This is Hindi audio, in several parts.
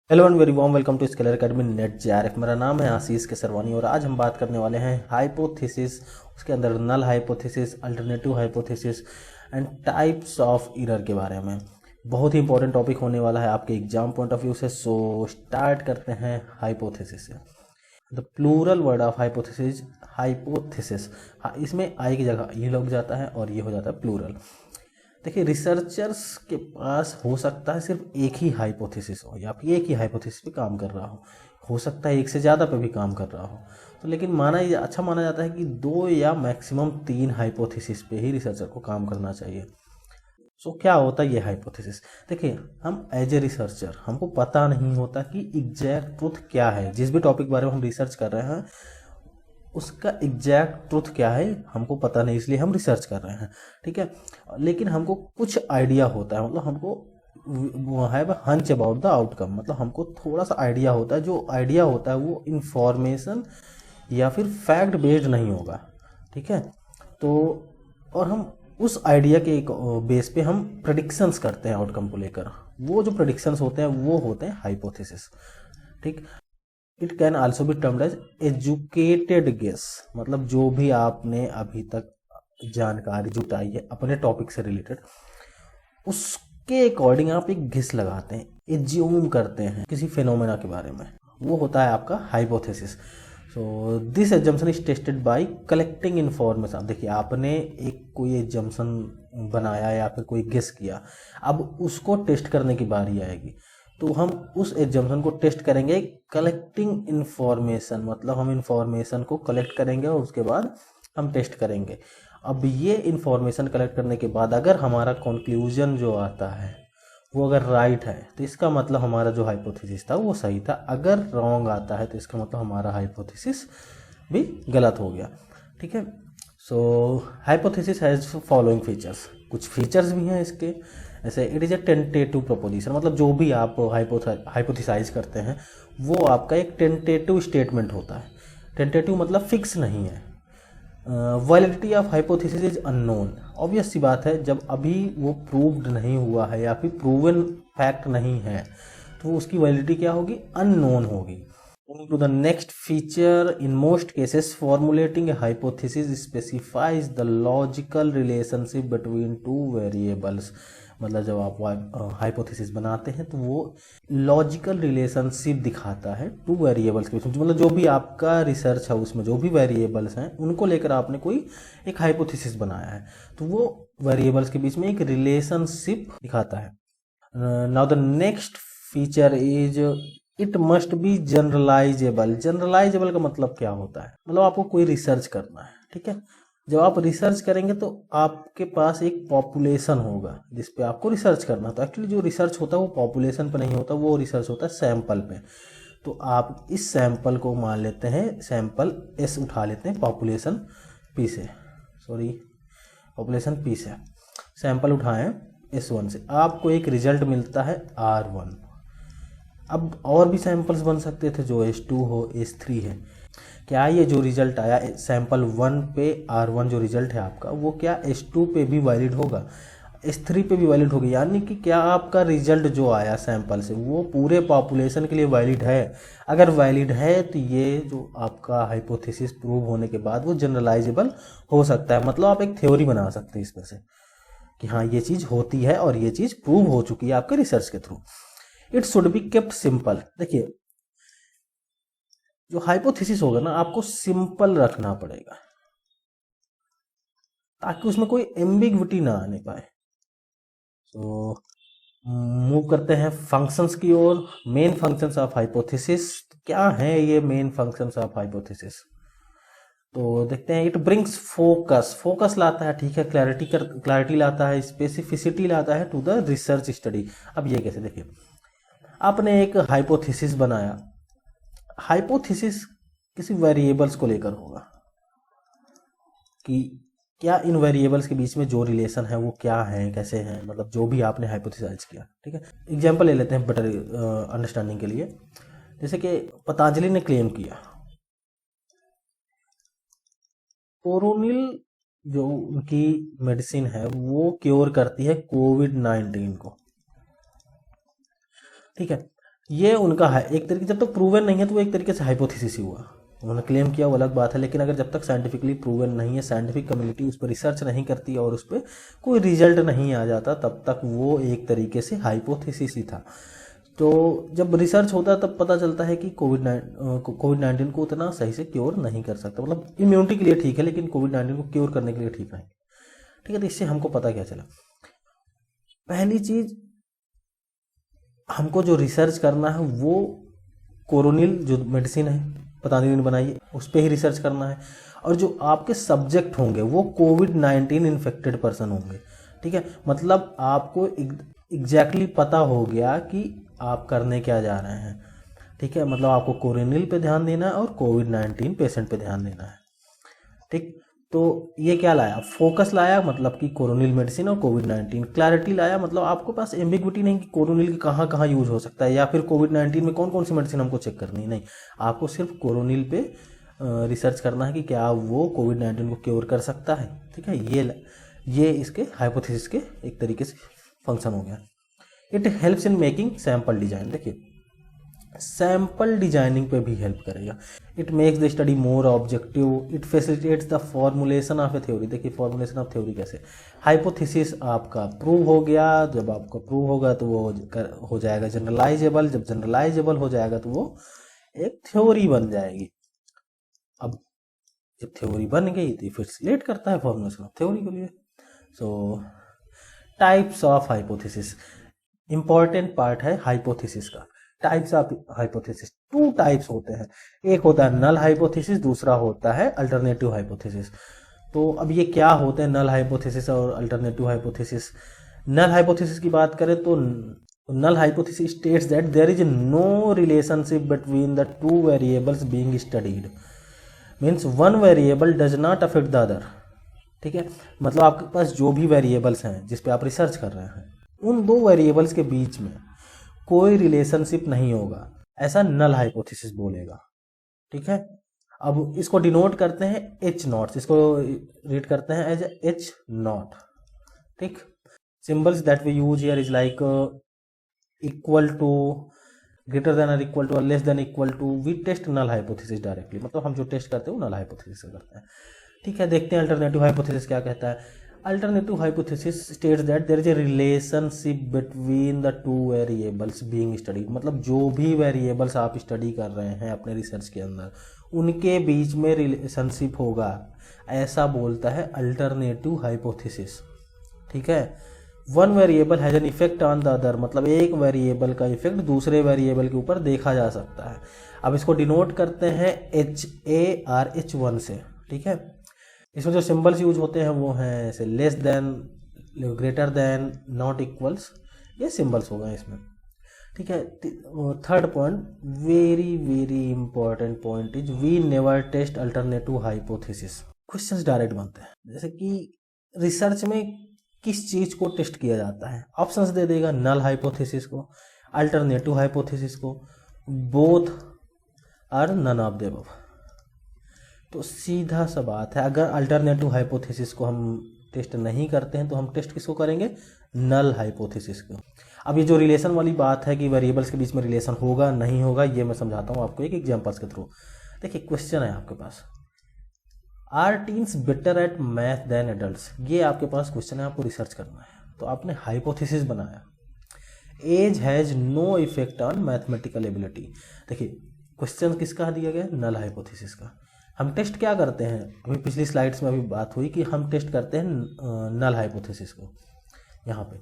Hello and very warm welcome to Scaler academy NET JRF. मेरा नाम है आशीष केसरवानी और आज हम बात करने वाले हैं हाइपोथेसिस, उसके अंदर null hypothesis, alternative hypothesis and types of error के बारे में। बहुत ही इंपॉर्टेंट टॉपिक होने वाला है आपके एग्जाम पॉइंट ऑफ व्यू से। सो स्टार्ट करते हैं हाइपोथेसिस से। The plural word of hypothesis, hypothesis, इसमें आई की जगह ये लग जाता है और ये हो जाता है प्लूरल। देखिए, रिसर्चर्स के पास हो सकता है सिर्फ एक ही हाइपोथेसिस हो या फिर एक ही हाइपोथेसिस पे काम कर रहा हो सकता है एक से ज़्यादा पे भी काम कर रहा हो। तो लेकिन अच्छा माना जाता है कि 2 या मैक्सिमम 3 हाइपोथेसिस पे ही रिसर्चर को काम करना चाहिए। सो क्या होता है ये हाइपोथेसिस? देखिए, हम एज ए रिसर्चर हमको पता नहीं होता कि एग्जैक्ट ट्रुथ क्या है। जिस भी टॉपिक बारे में हम रिसर्च कर रहे हैं उसका एग्जैक्ट ट्रुथ क्या है हमको पता नहीं, इसलिए हम रिसर्च कर रहे हैं। ठीक है, लेकिन हमको कुछ आइडिया होता है, मतलब हमको have a hunch about the outcome, मतलब हमको थोड़ा सा आइडिया होता है। जो आइडिया होता है वो इंफॉर्मेशन या फिर फैक्ट बेस्ड नहीं होगा। ठीक है, तो और हम उस आइडिया के एक बेस पे हम प्रडिक्शंस करते हैं आउटकम को लेकर। वो जो प्रडिक्शंस होते हैं वो होते हैं हाइपोथेसिस। ठीक, it can also be termed as educated guess, मतलब जो भी आपने अभी तक जानकारी जुटाई है अपने टॉपिक से रिलेटेड उसके अकॉर्डिंग आप एक गेस लगाते हैं, एज्यूम करते हैं किसी फिनोमेना के बारे में। वो होता है आपका hypothesis. So this assumption is tested by collecting information. देखिए, आपने एक कोई एजम्पशन बनाया या फिर कोई गेस किया, अब उसको टेस्ट करने की बारी आएगी। तो हम उस एजम्पशन को टेस्ट करेंगे कलेक्टिंग इन्फॉर्मेशन, मतलब हम इन्फॉर्मेशन को कलेक्ट करेंगे और उसके बाद हम टेस्ट करेंगे। अब ये इन्फॉर्मेशन कलेक्ट करने के बाद अगर हमारा कंक्लूजन जो आता है वो अगर राइट है तो इसका मतलब हमारा जो हाइपोथेसिस था वो सही था। अगर रॉन्ग आता है तो इसका मतलब हमारा हाइपोथेसिस भी गलत हो गया। ठीक है, सो हाइपोथेसिस हैज फॉलोइंग फीचर्स। कुछ फीचर्स भी हैं इसके, ऐसे it is a tentative proposition, मतलब जो भी आप हाइपोथेसाइज करते हैं वो आपका एक टेंटेटिव स्टेटमेंट होता है। टेंटेटिव मतलब फिक्स नहीं है। Validity of hypothesis is unknown. Obvious सी बात है, जब अभी वो प्रूव्ड नहीं हुआ है या फिर प्रूवन फैक्ट नहीं है तो उसकी वैलिडिटी क्या होगी? अननोन होगी। Moving to the next feature, in most cases formulating a hypothesis specifies the logical relationship between two variables। मतलब जब आप हाइपोथेसिस बनाते हैं तो वो लॉजिकल रिलेशनशिप दिखाता है टू वेरिएबल्स के बीच में। मतलब जो भी आपका रिसर्च है उसमें जो भी वेरिएबल्स हैं उनको लेकर आपने कोई एक हाइपोथेसिस बनाया है तो वो वेरिएबल्स के बीच में एक रिलेशनशिप दिखाता है। Now the next feature is it must be generalisable. Generalisable का मतलब क्या होता है? मतलब आपको कोई रिसर्च करना है। ठीक है, जब आप रिसर्च करेंगे तो आपके पास एक पॉपुलेशन होगा जिस पे आपको रिसर्च करना। तो एक्चुअली जो रिसर्च होता है वो पॉपुलेशन पे नहीं होता, वो रिसर्च होता है सैंपल पे। तो आप इस सैंपल को मान लेते हैं, सैंपल एस उठा लेते हैं पॉपुलेशन पी से, सॉरी पॉपुलेशन पी से सैंपल उठाएं S1 से, आपको एक रिजल्ट मिलता है R1। अब और भी सैंपल्स बन सकते थे जो S2 हो, S3 है। क्या ये जो रिजल्ट आया सैंपल 1 पे R1 जो रिजल्ट है आपका वो क्या S2 पे भी वैलिड होगा, S3 पे भी वैलिड होगा? यानी कि क्या आपका रिजल्ट जो आया सैंपल से वो पूरे पॉपुलेशन के लिए वैलिड है? अगर वैलिड है तो ये जो आपका हाइपोथेसिस प्रूव होने के बाद वो जनरलाइजेबल हो सकता है। मतलब आप एक थ्योरी बना सकते हैं इसमें से कि हाँ ये चीज़ होती है और ये चीज़ प्रूव हो चुकी है आपके रिसर्च के through. It should be kept simple. देखिए, जो हाइपोथेसिस होगा ना आपको सिंपल रखना पड़ेगा ताकि उसमें कोई एम्बिग्विटी ना आने पाए। तो मूव करते हैं फंक्शंस की ओर। मेन फंक्शंस ऑफ हाइपोथेसिस क्या है? ये मेन फंक्शंस ऑफ हाइपोथेसिस तो देखते हैं। इट ब्रिंग्स फोकस, फोकस लाता है, ठीक है, क्लैरिटी लाता है, स्पेसिफिसिटी लाता है टू द रिसर्च स्टडी। अब ये कैसे? देखिए, आपने एक हाइपोथेसिस बनाया। हाइपोथेसिस किसी वेरिएबल्स को लेकर होगा कि क्या इन वेरिएबल्स के बीच में जो रिलेशन है वो क्या है, कैसे हैं, मतलब जो भी आपने हाइपोथेसाइज किया। ठीक है, एग्जांपल ले लेते हैं बेटर अंडरस्टैंडिंग के लिए। जैसे कि पतंजलि ने क्लेम किया कोरोनिल जो उनकी मेडिसिन है वो क्योर करती है कोविड-19 को। ठीक है, ये उनका है एक तरीके, जब तक प्रूवन नहीं है तो वो एक तरीके से हाइपोथेसिस ही हुआ। उन्होंने क्लेम किया वो अलग बात है, लेकिन अगर जब तक साइंटिफिकली प्रूवन नहीं है, साइंटिफिक कम्युनिटी उस पर रिसर्च नहीं करती और उस पर कोई रिजल्ट नहीं आ जाता, तब तक वो एक तरीके से हाइपोथेसिस ही था। तो जब रिसर्च होता है तब पता चलता है कि कोविड-19 को उतना सही से क्योर नहीं कर सकता, मतलब इम्यूनिटी के लिए ठीक है लेकिन कोविड-19 को क्योर करने के लिए ठीक नहीं। ठीक है, तो इससे हमको पता क्या चला, पहली चीज हमको जो रिसर्च करना है वो कोरोनिल जो मेडिसिन है पतंजलि ने बनाई है उस पर ही रिसर्च करना है, और जो आपके सब्जेक्ट होंगे वो कोविड-19 इन्फेक्टेड पर्सन होंगे। ठीक है, मतलब आपको एग्जैक्टली पता हो गया कि आप करने क्या जा रहे हैं। ठीक है, मतलब आपको कोरोनिल पे ध्यान देना है और कोविड-19 पेशेंट पे ध्यान देना है। ठीक, तो ये क्या लाया, फोकस लाया, मतलब कि कोरोनिल मेडिसिन और कोविड-19। क्लैरिटी लाया, मतलब आपको पास एम्बिग्विटी नहीं कि कोरोनिल की कहाँ कहाँ यूज हो सकता है या फिर कोविड-19 में कौन कौन सी मेडिसिन हमको चेक करनी, नहीं, आपको सिर्फ कोरोनिल पे रिसर्च करना है कि क्या वो कोविड-19 को क्योर कर सकता है। ठीक है, ये इसके हाइपोथेसिस के एक तरीके से फंक्शन हो गया। It helps in making sample design, देखिए सैंपल डिजाइनिंग पे भी हेल्प करेगा। It makes the study more objective, it facilitates the formulation of A theory. देखिए फॉर्मुलेशन ऑफ थ्योरी कैसे, हाइपोथेसिस आपका प्रूव हो गया, जब आपका प्रूव होगा तो वो हो जाएगा जनरलाइजेबल, जब जनरलाइजेबल हो जाएगा तो वो एक थ्योरी बन जाएगी। अब जब थ्योरी बन गई तो फिर रिलेट करता है फॉर्मुलेशन ऑफ थ्योरी के लिए। सो types of hypothesis, important part है हाइपोथेसिस का। Types of hypothesis, two types होते हैं, एक होता है नल हाइपोथेसिस, दूसरा होता है अल्टरनेटिव हाइपोथेसिस। तो अब ये क्या होते हैं नल हाइपोथेसिस और अल्टरनेटिव हाइपोथेसिस। नल हाइपोथेसिस की बात करें तो null hypothesis states that there is no relationship between the two variables being studied, means one variable does not affect the other. ठीक है, मतलब आपके पास जो भी वेरिएबल्स हैं जिस पे आप रिसर्च कर रहे हैं उन दो वेरिएबल्स के बीच में कोई रिलेशनशिप नहीं होगा, ऐसा नल हाइपोथेसिस बोलेगा। ठीक है, अब इसको डिनोट करते हैं एच नॉट, इसको रीड करते हैं एज एच नॉट। ठीक, symbols that we use here is like equal to, greater than और इक्वल टू और less than equal to. We test null hypothesis directly, मतलब हम जो टेस्ट करते हैं वो नल हाइपोथेसिस से करते हैं। ठीक है, देखते हैं अल्टरनेटिव हाइपोथेसिस क्या कहता है। Alternative hypothesis states that there is a relationship between the two variables being studied, मतलब जो भी वेरिएबल्स आप स्टडी कर रहे हैं अपने रिसर्च के अंदर उनके बीच में रिलेशनशिप होगा, ऐसा बोलता है अल्टरनेटिव हाइपोथेसिस। ठीक है, one variable has an effect on the other, मतलब एक वेरिएबल का इफेक्ट दूसरे वेरिएबल के ऊपर देखा जा सकता है। अब इसको डिनोट करते हैं HARH1 से। ठीक है, इसमें जो सिंबल्स यूज होते हैं वो हैं ऐसे less than, greater than, not equals, ये सिंबल्स हो गए इसमें। ठीक है, third point, very very important point is we never test alternative hypothesis. Questions direct बनते हैं, जैसे कि रिसर्च में किस चीज को टेस्ट किया जाता है, ऑप्शंस दे देगा, नल हाइपोथेसिस को, अल्टरनेटिव हाइपोथेसिस को, बोथ और नन ऑफ द अबव। तो सीधा सा बात है, अगर अल्टरनेटिव हाइपोथेसिस को हम टेस्ट नहीं करते हैं तो हम टेस्ट किसको करेंगे, नल हाइपोथेसिस को। अब ये जो रिलेशन वाली बात है कि वेरिएबल्स के बीच में रिलेशन होगा नहीं होगा, ये मैं समझाता हूँ आपको एक एग्जांपल्स के थ्रू। देखिए क्वेश्चन है आपके पास, are teens better at math than adults, ये आपके पास क्वेश्चन है, आपको रिसर्च करना है। तो आपने हाइपोथेसिस बनाया, age has no effect on mathematical ability. देखिए क्वेश्चन किसका दिया गया, नल हाइपोथेसिस का। हम टेस्ट क्या करते हैं, अभी पिछली स्लाइड्स में अभी बात हुई कि हम टेस्ट करते हैं नल हाइपोथेसिस को यहाँ पे।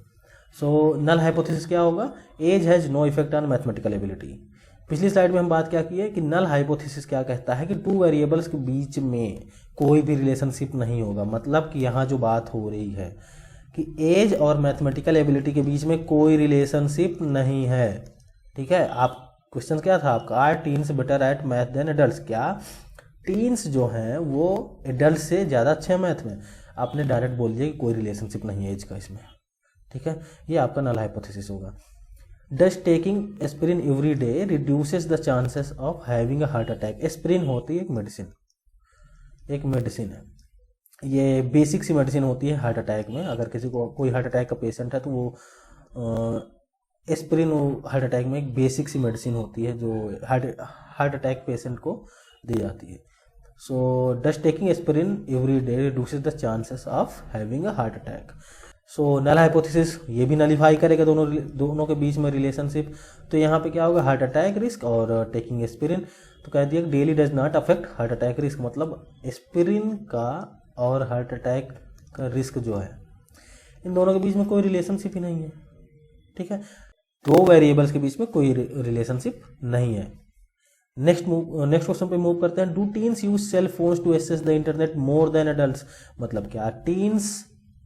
सो नल हाइपोथेसिस क्या होगा, age has no effect on mathematical ability. पिछली स्लाइड में हम बात क्या की है कि नल हाइपोथेसिस क्या कहता है कि टू वेरिएबल्स के बीच में कोई भी रिलेशनशिप नहीं होगा, मतलब कि यहाँ जो बात हो रही है कि एज और मैथमेटिकल एबिलिटी के बीच में कोई रिलेशनशिप नहीं है। ठीक है, आप क्वेश्चन क्या था आपका, are teens better at math than adults, क्या टीन्स जो हैं वो एडल्ट से ज़्यादा अच्छे हैं मैथ में। आपने डायरेक्ट बोल दिया कि कोई रिलेशनशिप नहीं है एज का इसमें। ठीक है, ये आपका नल हाइपोथेसिस होगा। Does taking aspirin every day reduces the chances of having a heart attack. Aspirin होती है एक मेडिसिन है, ये बेसिक सी मेडिसिन होती है हार्ट अटैक में। अगर किसी को कोई हार्ट अटैक का पेशेंट है तो वो एस्पिरिन हार्ट अटैक में एक बेसिक सी मेडिसिन होती है जो हार्ट अटैक पेशेंट को दी जाती है। So does taking aspirin every day reduces the chances of having a heart attack. So null hypothesis ये भी नलीफाई करेगा दोनों के बीच में रिलेशनशिप। तो यहाँ पे क्या होगा, हार्ट अटैक रिस्क और टेकिंग एस्पिरिन। तो कह दिया daily does not affect heart attack risk, मतलब एस्पिरिन का और हार्ट अटैक का रिस्क जो है इन दोनों के बीच में कोई रिलेशनशिप ही नहीं है। ठीक है, दो वेरिएबल्स के बीच में कोई रिलेशनशिप नहीं है। नेक्स्ट क्वेश्चन पे मूव करते हैं। Do teens use cell phones to access the internet more than adults. मतलब क्या टीन्स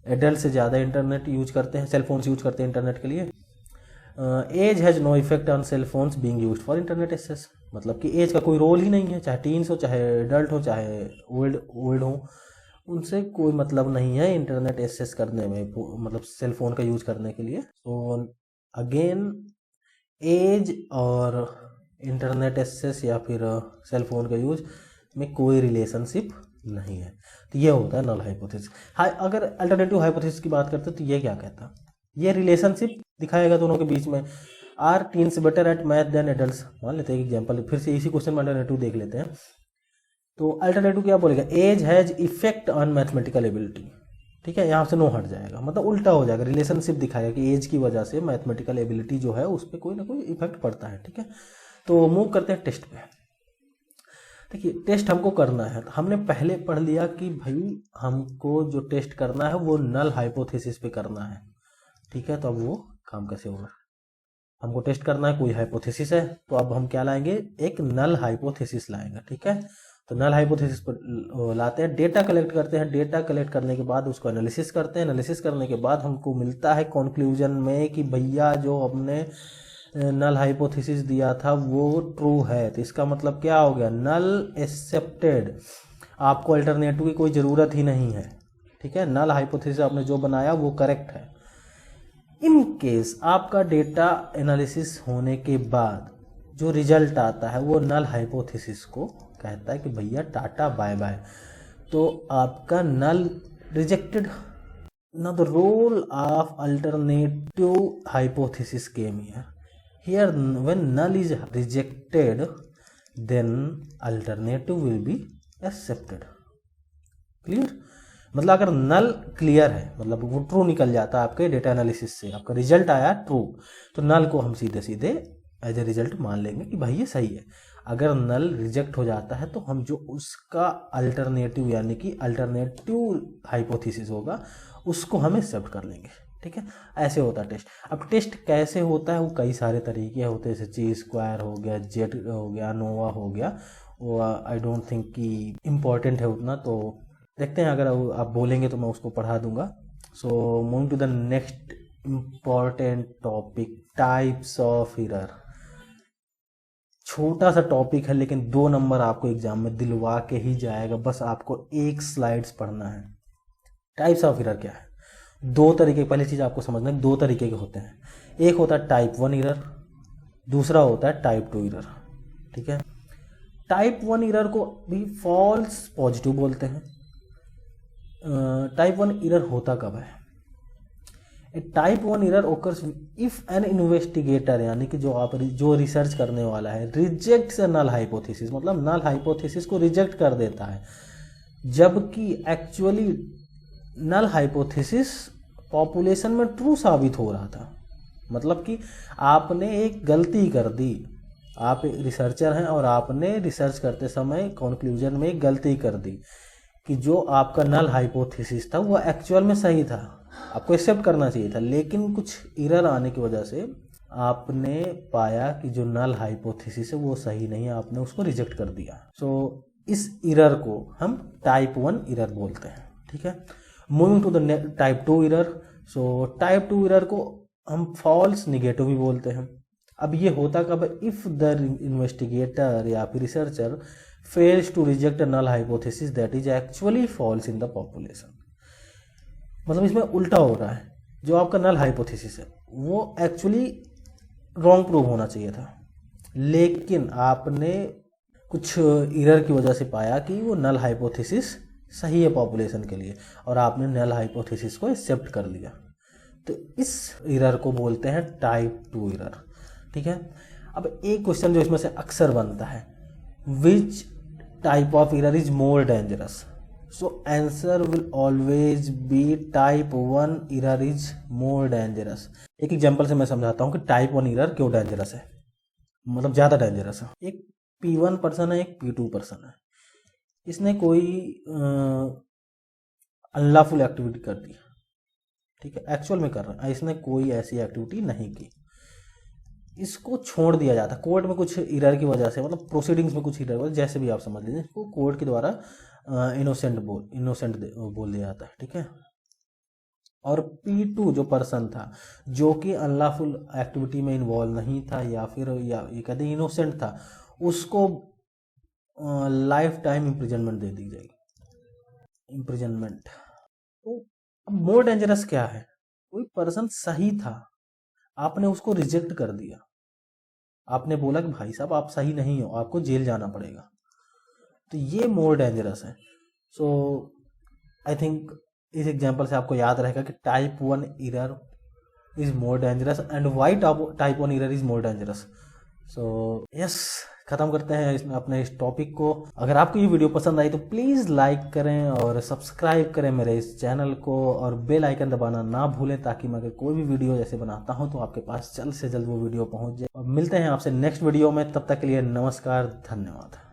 एडल्ट से ज़्यादा इंटरनेट यूज करते हैं, सेल फोन्स यूज करते हैं इंटरनेट के लिए। Age has no effect on cell phones being used for internet access. मतलब कि एज का कोई रोल ही नहीं है, चाहे टीन्स हो, चाहे एडल्ट हो, चाहे ओल्ड हो, उनसे कोई मतलब नहीं है इंटरनेट एक्सेस करने में, मतलब सेल फोन का यूज करने के लिए। तो अगेन एज और इंटरनेट एक्सेस या फिर सेल फोन का यूज में कोई रिलेशनशिप नहीं है। तो ये होता है नल हाइपोथेसिस। अगर अल्टरनेटिव हाइपोथेसिस की बात करते हैं तो ये क्या कहता, ये रिलेशनशिप दिखाएगा दोनों के बीच में। Are teens better at math than adults. मान लेते हैं एग्जाम्पल, फिर से इसी क्वेश्चन में अल्टरनेटिव देख लेते हैं। तो अल्टरनेटिव क्या बोलेगा, age has effect on mathematical ability. ठीक है, यहाँ से नो हट जाएगा, मतलब उल्टा हो जाएगा, रिलेशनशिप दिखाएगा कि एज की वजह से मैथमेटिकल एबिलिटी जो है उस पर कोई ना कोई इफेक्ट पड़ता है। ठीक है, तो मूव करते हैं टेस्ट पे। देखिए टेस्ट हमको करना है, तो हमने पहले पढ़ लिया कि भाई हमको जो टेस्ट करना है वो नल हाइपोथेसिस पे करना है। ठीक है, तो अब वो काम कैसे होगा, हमको टेस्ट करना है, कोई हाइपोथेसिस है, तो अब हम क्या लाएंगे, एक नल हाइपोथेसिस लाएंगे। ठीक है, तो नल हाइपोथेसिस पर लाते हैं, डेटा कलेक्ट करते हैं, डेटा कलेक्ट करने के बाद उसको एनालिसिस करते हैं, एनालिसिस करने के बाद हमको मिलता है कंक्लूजन में कि भैया जो हमने नल हाइपोथेसिस दिया था वो ट्रू है। तो इसका मतलब क्या हो गया, नल एक्सेप्टेड, आपको अल्टरनेटिव की कोई ज़रूरत ही नहीं है। ठीक है, नल हाइपोथेसिस आपने जो बनाया वो करेक्ट है। इन केस आपका डेटा एनालिसिस होने के बाद जो रिजल्ट आता है वो नल हाइपोथेसिस को कहता है कि भैया टाटा बाय बाय, तो आपका नल rejected. Now the role of alternative hypothesis came here. Here when null is rejected, then alternative will be accepted. Clear? मतलब अगर नल क्लियर है, मतलब वो ट्रू निकल जाता है आपके डेटा एनालिसिस से, आपका रिजल्ट आया ट्रू, तो नल को हम सीधे सीधे एज ए रिजल्ट मान लेंगे कि भाई ये सही है। अगर नल रिजेक्ट हो जाता है तो हम जो उसका अल्टरनेटिव यानी कि अल्टरनेटिव हाइपोथेसिस होगा उसको हम एक्सेप्ट कर लेंगे। ठीक है, ऐसे होता है टेस्ट। अब टेस्ट कैसे होता है, वो कई सारे तरीके होते हैं, जैसे ची स्क्वायर हो गया, जेट हो गया, नोवा हो गया, वो आई डोंट थिंक कि इम्पॉर्टेंट है उतना, तो देखते हैं, अगर आप बोलेंगे तो मैं उसको पढ़ा दूंगा। So moving to the next important topic, types of error. छोटा सा टॉपिक है लेकिन 2 नंबर आपको एग्जाम में दिलवा के ही जाएगा, बस आपको एक स्लाइड्स पढ़ना है। टाइप्स ऑफ एरर क्या है, 2 तरीके, पहली चीज आपको समझना है, 2 तरीके के होते हैं। एक होता है टाइप 1 एरर, दूसरा होता है टाइप 2 एरर। ठीक है, टाइप 1 एरर को भी फॉल्स पॉजिटिव बोलते हैं। टाइप 1 एरर होता कब है, type 1 error occurs if an investigator, यानी कि जो रिसर्च करने वाला है, रिजेक्ट्स अ नल हाइपोथेसिस, मतलब नल हाइपोथेसिस को रिजेक्ट कर देता है, जबकि एक्चुअली नल हाइपोथेसिस पॉपुलेशन में ट्रू साबित हो रहा था। मतलब कि आपने एक गलती कर दी, आप रिसर्चर हैं और आपने रिसर्च करते समय कंक्लूजन में एक गलती कर दी कि जो आपका नल हाइपोथेसिस था वो एक्चुअल में सही था, आपको एक्सेप्ट करना चाहिए था, लेकिन कुछ एरर आने की वजह से आपने पाया कि जो नल हाइपोथेसिस है वो सही नहीं है, आपने उसको रिजेक्ट कर दिया। सो इस एरर को हम टाइप 1 एरर बोलते हैं। ठीक है, moving to the type 2 error. So type 2 error को हम फॉल्स निगेटिव भी बोलते हैं। अब ये होता कब, इफ द इन्वेस्टिगेटर या फिर researcher fails to reject null hypothesis that is actually false in the population. मतलब इसमें उल्टा हो रहा है, जो आपका नल हाइपोथेसिस है वो एक्चुअली रॉन्ग प्रूव होना चाहिए था, लेकिन आपने कुछ एरर की वजह से पाया कि वो नल हाइपोथेसिस सही है पॉपुलेशन के लिए, और आपने नल हाइपोथेसिस को एक्सेप्ट कर लिया। तो इस एरर को बोलते हैं टाइप 2 एरर। ठीक है, अब एक क्वेश्चन जो इसमें से अक्सर बनता है, which type of error is more dangerous? So answer will always be type 1 error is more dangerous. एक एग्जांपल से मैं समझाता हूँ कि टाइप 1 एरर क्यों डेंजरस है, मतलब ज़्यादा डेंजरस है। एक P1 पर्सन है, एक P2 पर्सन है, इसने कोई अनलॉफुल एक्टिविटी कर दी, ठीक है, एक्चुअल में कर रहा है, इसने कोई ऐसी एक्टिविटी नहीं की, इसको छोड़ दिया जाता है कोर्ट में कुछ एरर की वजह से, मतलब प्रोसीडिंग्स में कुछ एरर, जैसे भी आप समझ लीजिए, इसको कोर्ट के द्वारा इनोसेंट बोल दिया जाता है। ठीक है, और P2 जो पर्सन था, जो कि अनलॉफुल एक्टिविटी में इन्वॉल्व नहीं था या फिर ये कहते इनोसेंट था, उसको लाइफ टाइम इम्प्रिजनमेंट दे दी जाएगी, इम्प्रिजनमेंट। तो अब मोर डेंजरस क्या है? कोई पर्सन सही था, आपने उसको रिजेक्ट कर दिया, आपने बोला कि भाई साहब आप सही नहीं हो, आपको जेल जाना पड़ेगा, तो ये मोर डेंजरस है। सो आई थिंक इस एग्जांपल से आपको याद रहेगा कि type 1 error is more dangerous and why type 1 error is more dangerous. So yes, खत्म करते हैं इसमें अपने इस टॉपिक को। अगर आपको ये वीडियो पसंद आई तो प्लीज़ लाइक करें और सब्सक्राइब करें मेरे इस चैनल को, और बेल आइकन दबाना ना भूलें, ताकि मैं अगर कोई भी वीडियो जैसे बनाता हूं तो आपके पास जल्द से जल्द वो वीडियो पहुंच जाए। और मिलते हैं आपसे नेक्स्ट वीडियो में, तब तक के लिए नमस्कार, धन्यवाद।